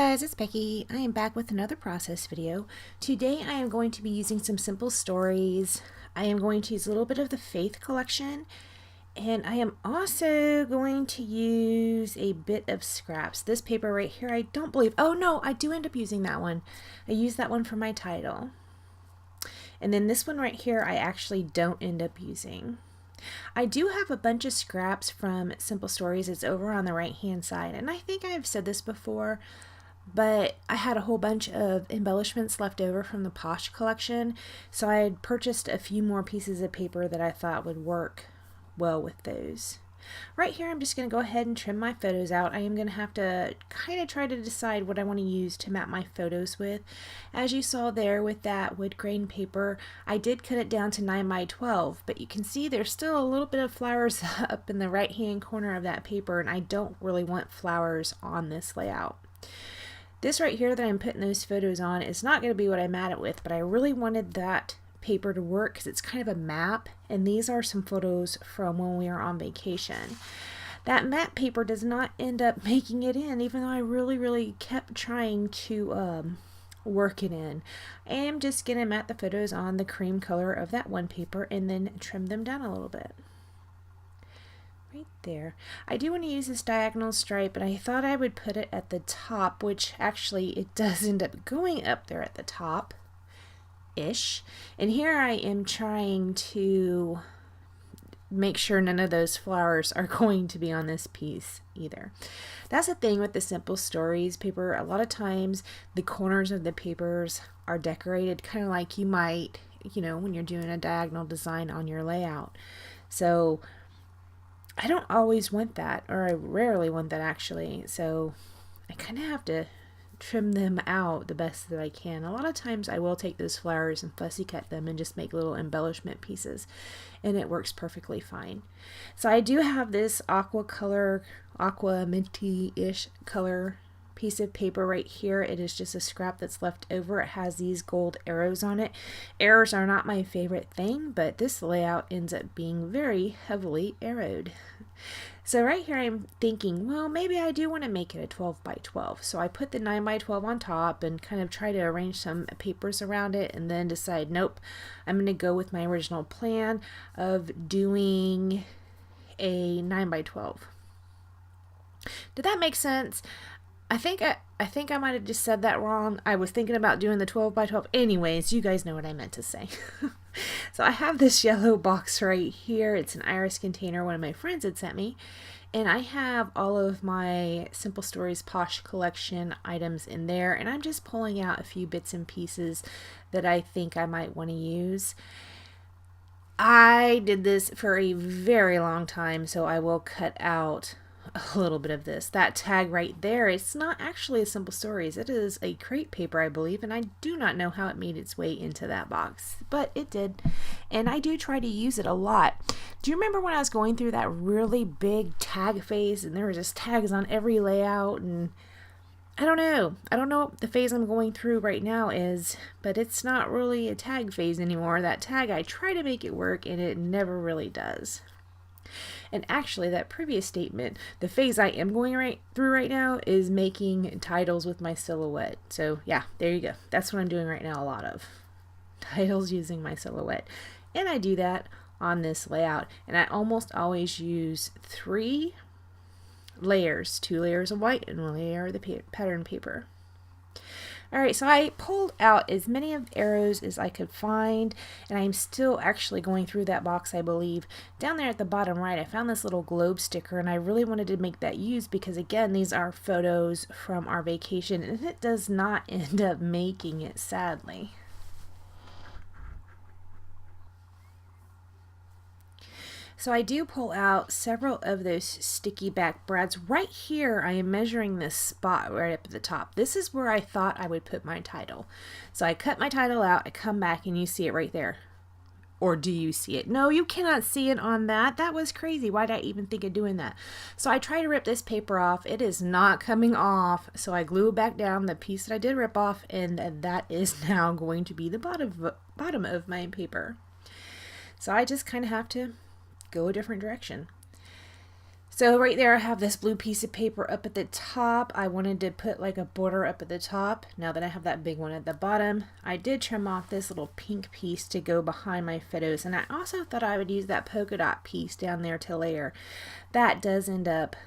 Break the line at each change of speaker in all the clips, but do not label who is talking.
guys, it's Becky. I am back with another process video. Today I am going to be using some simple stories. I am going to use a little bit of the Faith collection, and I am also going to use a bit of scraps. This paper right here, I don't believe, oh no, I do end up using that one. I use that one for my title. And then this one right here, I actually don't end up using. I do have a bunch of scraps from Simple Stories. It's over on the right hand side, and I think I've said this before, but I had a whole bunch of embellishments left over from the Posh collection, so I had purchased a few more pieces of paper that I thought would work well with those. Right here I'm just going to go ahead and trim my photos out. I am going to have to kind of try to decide what I want to use to map my photos with. As you saw there with that wood grain paper, I did cut it down to 9 by 12, but you can see there's still a little bit of flowers up in the right hand corner of that paper, and I don't really want flowers on this layout. This right here that I'm putting those photos on is not going to be what I mat it with, but I really wanted that paper to work because it's kind of a map, and these are some photos from when we were on vacation. That matte paper does not end up making it in, even though I really kept trying to work it in. I am just gonna mat the photos on the cream color of that one paper and then trim them down a little bit. Right there. I do want to use this diagonal stripe, and I thought I would put it at the top, which actually it does end up going up there at the top. And here I am trying to make sure none of those flowers are going to be on this piece either. That's the thing with the Simple Stories paper. A lot of times the corners of the papers are decorated kind of like you might, when you're doing a diagonal design on your layout. So I don't always want that, or I rarely want that actually. So I kind of have to trim them out the best that I can. A lot of times I will take those flowers and fussy cut them and just make little embellishment pieces, and it works perfectly fine. So I do have this aqua minty-ish color piece of paper right here. It is just a scrap that's left over. It has these gold arrows on it. Arrows are not my favorite thing, but this layout ends up being very heavily arrowed. So right here I'm thinking, well, maybe I do want to make it a 12 by 12. So I put the 9 by 12 on top and kind of try to arrange some papers around it, and then decide, nope, I'm going to go with my original plan of doing a 9 by 12. Did that make sense? I think I might have just said that wrong. I was thinking about doing the 12 by 12. Anyways, you guys know what I meant to say. So I have this yellow box right here. It's an iris container one of my friends had sent me. And I have all of my Simple Stories Posh collection items in there. And I'm just pulling out a few bits and pieces that I think I might want to use. I did this for a very long time, so I will cut out a little bit of this. That tag right there, it's not actually a Simple Stories. It is a crate paper, I believe, and I do not know how it made its way into that box, but it did, and I do try to use it a lot. Do you remember when I was going through that really big tag phase, and there were just tags on every layout? And I don't know what the phase I'm going through right now is, but it's not really a tag phase anymore. That tag, I try to make it work, and it never really does. And actually, that previous statement, the phase I am going through right now is making titles with my silhouette. So yeah, there you go. That's what I'm doing right now, a lot of titles using my silhouette. And I do that on this layout. And I almost always use 3 layers, 2 layers of white and 1 layer of the pattern paper. Alright, so I pulled out as many of the arrows as I could find, and I'm still actually going through that box, I believe. Down there at the bottom right, I found this little globe sticker, and I really wanted to make that use because, again, these are photos from our vacation, and it does not end up making it, sadly. So I do pull out several of those sticky back brads. Right here, I am measuring this spot right up at the top. This is where I thought I would put my title. So I cut my title out, I come back, and you see it right there. Or do you see it? No, you cannot see it on that. That was crazy. Why did I even think of doing that? So I try to rip this paper off. It is not coming off. So I glue back down the piece that I did rip off, and that is now going to be the bottom of my paper. So I just kind of have to go a different direction. So right there I have this blue piece of paper up at the top. I wanted to put like a border up at the top. Now that I have that big one at the bottom, I did trim off this little pink piece to go behind my photos, and I also thought I would use that polka dot piece down there to layer. That does end up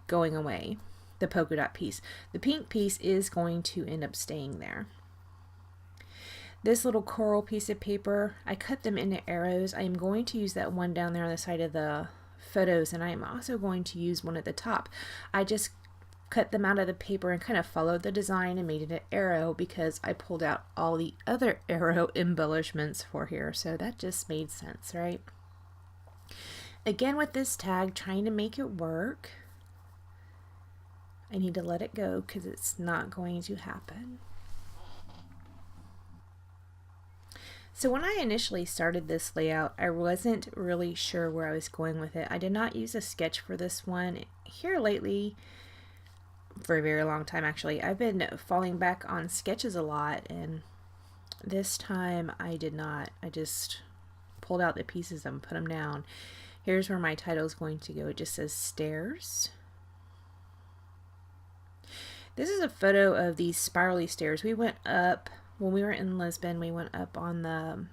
going away, the polka dot piece. The pink piece is going to end up staying there. This little coral piece of paper, I cut them into arrows. I am going to use that one down there on the side of the photos, and I am also going to use one at the top. I just cut them out of the paper and kind of followed the design and made it an arrow because I pulled out all the other arrow embellishments for here, so that just made sense, right? Again with this tag, trying to make it work. I need to let it go because it's not going to happen. So when I initially started this layout, I wasn't really sure where I was going with it. I did not use a sketch for this one. Here lately, for a very long time actually, I've been falling back on sketches a lot, and this time I did not. I just pulled out the pieces and put them down. Here's where my title is going to go. It just says stairs. This is a photo of these spirally stairs. We went up. When we were in Lisbon, we went up on the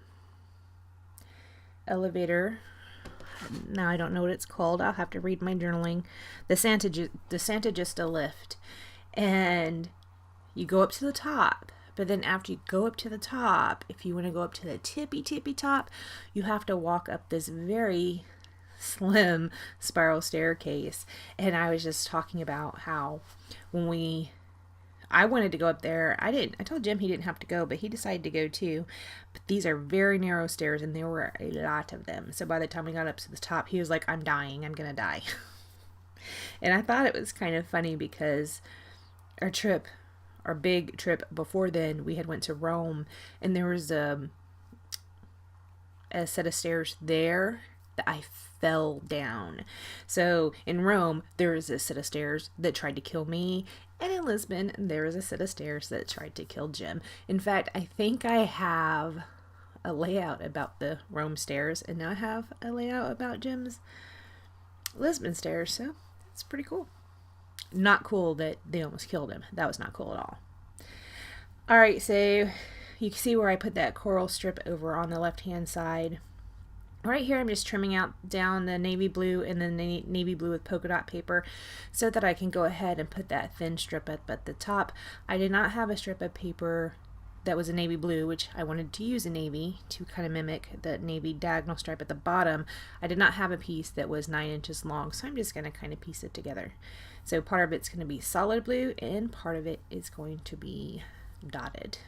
elevator. Now I don't know what it's called. I'll have to read my journaling. The Santa Justa lift. And you go up to the top. But then after you go up to the top, if you want to go up to the tippy top, you have to walk up this very slim spiral staircase. And I was just talking about how when I wanted to go up there. I told Jim he didn't have to go, but he decided to go too. But these are very narrow stairs, and there were a lot of them. So by the time we got up to the top, he was like, I'm dying. I'm going to die. And I thought it was kind of funny because our big trip before then, we had went to Rome, and there was a set of stairs there that I fell down. So in Rome, there was a set of stairs that tried to kill me, and in Lisbon, there was a set of stairs that tried to kill Jim. In fact, I think I have a layout about the Rome stairs, and now I have a layout about Jim's Lisbon stairs, so it's pretty cool. Not cool that they almost killed him. That was not cool at all. Alright, so you can see where I put that coral strip over on the left-hand side. Right here I'm just trimming out down the navy blue and then the navy blue with polka dot paper so that I can go ahead and put that thin strip up at the top. I did not have a strip of paper that was a navy blue, which I wanted to use a navy to kind of mimic the navy diagonal stripe at the bottom. I did not have a piece that was 9 inches long, so I'm just going to kind of piece it together. So part of it's going to be solid blue and part of it is going to be dotted.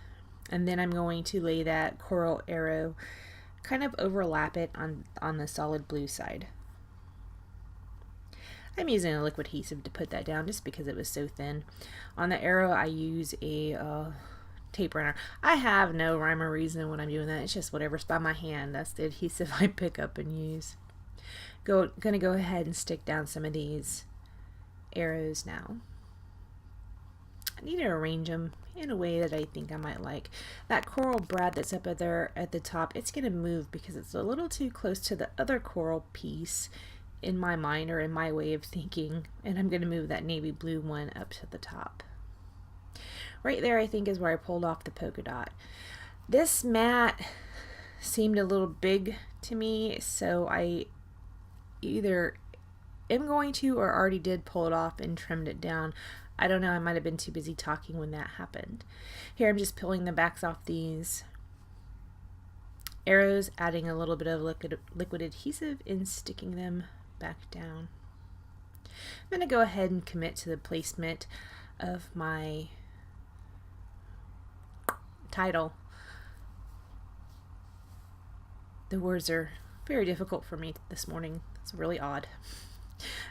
And then I'm going to lay that coral arrow, kind of overlap it on the solid blue side. I'm using a liquid adhesive to put that down just because it was so thin. On the arrow I use a tape runner. I have no rhyme or reason when I'm doing that. It's just whatever's by my hand. That's the adhesive I pick up and use. Gonna go ahead and stick down some of these arrows now. I need to arrange them in a way that I think I might like. That coral brad that's up there at the top, it's going to move because it's a little too close to the other coral piece in my mind or in my way of thinking, and I'm going to move that navy blue one up to the top. Right there I think is where I pulled off the polka dot. This mat seemed a little big to me, so I either am going to or already did pull it off and trimmed it down. I don't know, I might have been too busy talking when that happened. Here I'm just peeling the backs off these arrows, adding a little bit of liquid adhesive and sticking them back down. I'm going to go ahead and commit to the placement of my title. The words are very difficult for me this morning. It's really odd.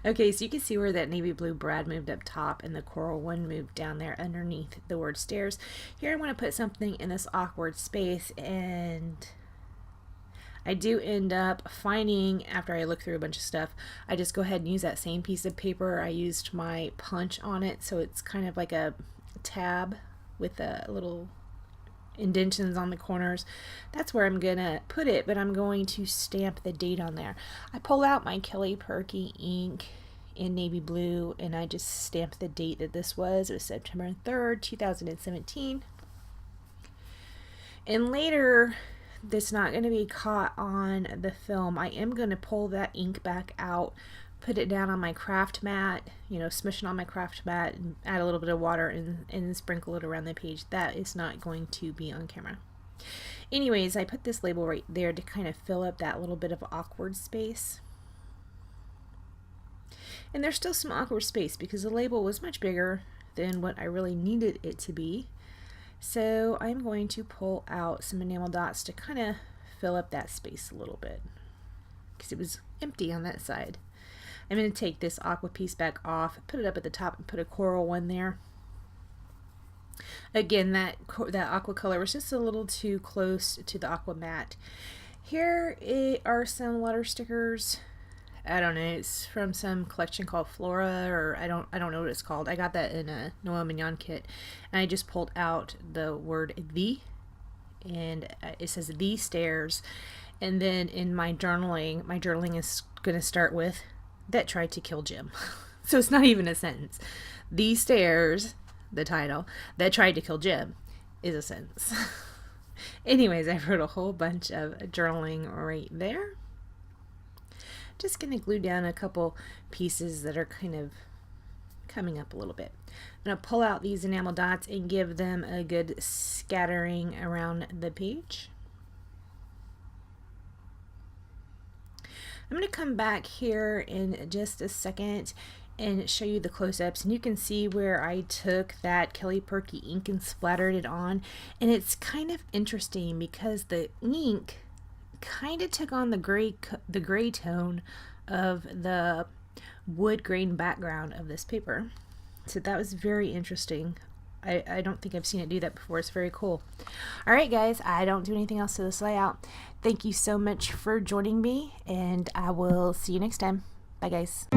Okay, so you can see where that navy blue brad moved up top and the coral one moved down there underneath the word stairs. Here I want to put something in this awkward space, and I do end up finding, after I look through a bunch of stuff, I just go ahead and use that same piece of paper. I used my punch on it, so it's kind of like a tab with a little indentions on the corners. That's where I'm gonna put it, but I'm going to stamp the date on there. I pull out my Kelly Perky ink in navy blue, and I just stamped the date that this was. It was September 3rd, 2017. And later, that's not going to be caught on the film. I am going to pull that ink back out, put it down on my craft mat, you know, smush it on my craft mat, and add a little bit of water and sprinkle it around the page. That is not going to be on camera. Anyways, I put this label right there to kind of fill up that little bit of awkward space. And there's still some awkward space because the label was much bigger than what I really needed it to be. So I'm going to pull out some enamel dots to kind of fill up that space a little bit because it was empty on that side. I'm going to take this aqua piece back off, put it up at the top, and put a coral one there. Again, that aqua color was just a little too close to the aqua matte. Here are some letter stickers. I don't know, it's from some collection called Flora, or I don't know what it's called. I got that in a Noel Mignon kit, and I just pulled out the word "the," and it says "the stairs." And then in my journaling is going to start with "that tried to kill Jim." So it's not even a sentence. "The stairs," the title, "that tried to kill Jim," is a sentence. Anyways, I wrote a whole bunch of journaling right there. Just going to glue down a couple pieces that are kind of coming up a little bit. I'm going to pull out these enamel dots and give them a good scattering around the page. I'm going to come back here in just a second and show you the close-ups, and you can see where I took that Kelly Perky ink and splattered it on, and it's kind of interesting because the ink kind of took on the gray tone of the wood grain background of this paper. So that was very interesting. I don't think I've seen it do that before. It's very cool. Alright guys, I don't do anything else to this layout. Thank you so much for joining me, and I will see you next time. Bye guys.